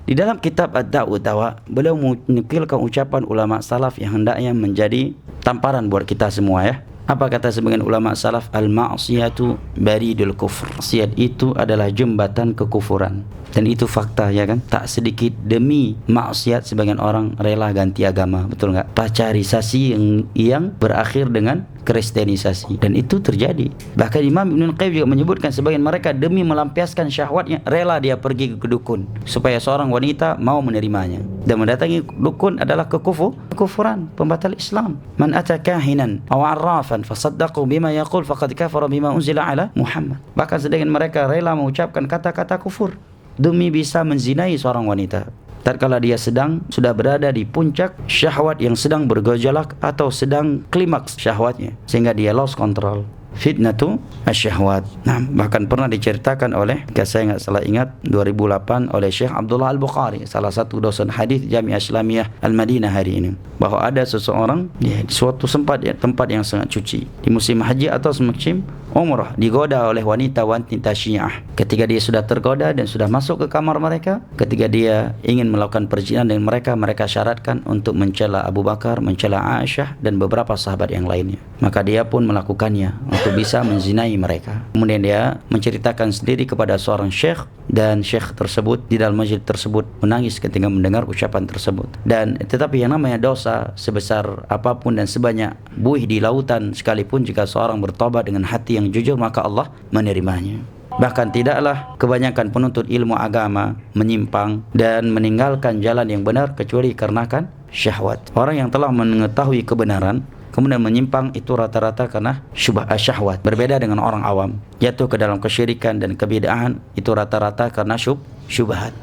Di dalam kitab Ad-Da'u Dawa, beliau menukilkan ucapan ulama salaf yang hendaknya menjadi tamparan buat kita semua ya. Apa kata sebagian ulama salaf? Al-ma'siyatu baridul kufr. Maksiat itu adalah jembatan kekufuran. Dan itu fakta ya kan. Tak sedikit demi maksiat sebagian orang rela ganti agama. Betul enggak? Pacarisasi yang berakhir dengan kristenisasi. Dan itu terjadi. Bahkan Imam Ibn Qayyim juga menyebutkan sebagian mereka demi melampiaskan syahwatnya rela dia pergi ke dukun supaya seorang wanita mau menerimanya. Dan mendatangi dukun adalah kekufuran, pembatal Islam. Man ata kahinan aw arrafan fasaddaqu bima yaqul faqad kafara bima unzila ala Muhammad. Bahkan sebagian mereka rela mengucapkan kata-kata kufur demi bisa menzinai seorang wanita tatkala dia sudah berada di puncak syahwat yang sedang bergejolak atau sedang klimaks syahwatnya sehingga dia lost control. Fitnatu asyahwat. Nah, bahkan pernah diceritakan oleh, jika saya nggak salah ingat, 2008 oleh Syekh Abdullah Al-Bukhari, salah satu dosen hadis Jami'ah Islamiyah Al-Madinah hari ini, bahwa ada seseorang di suatu tempat yang sangat suci di musim haji atau musim umrah digoda oleh wanita Syiah. Ketika dia sudah tergoda dan sudah masuk ke kamar mereka, ketika dia ingin melakukan perzinahan dengan mereka syaratkan untuk mencela Abu Bakar, mencela Aisyah dan beberapa sahabat yang lainnya. Maka dia pun melakukannya untuk bisa menzinai mereka. Kemudian dia menceritakan sendiri kepada seorang syekh, dan syekh tersebut di dalam masjid tersebut menangis ketika mendengar ucapan tersebut. Dan tetapi yang namanya dosa sebesar apapun dan sebanyak buih di lautan sekalipun, jika seorang bertobat dengan hati yang jujur, maka Allah menerimanya. Bahkan tidaklah kebanyakan penuntut ilmu agama menyimpang dan meninggalkan jalan yang benar kecuali karenakan syahwat. Orang yang telah mengetahui kebenaran kemudian menyimpang itu rata-rata karena syahwat. Berbeda dengan orang awam, jatuh ke dalam kesyirikan dan kebid'ahan itu rata-rata karena syubhat.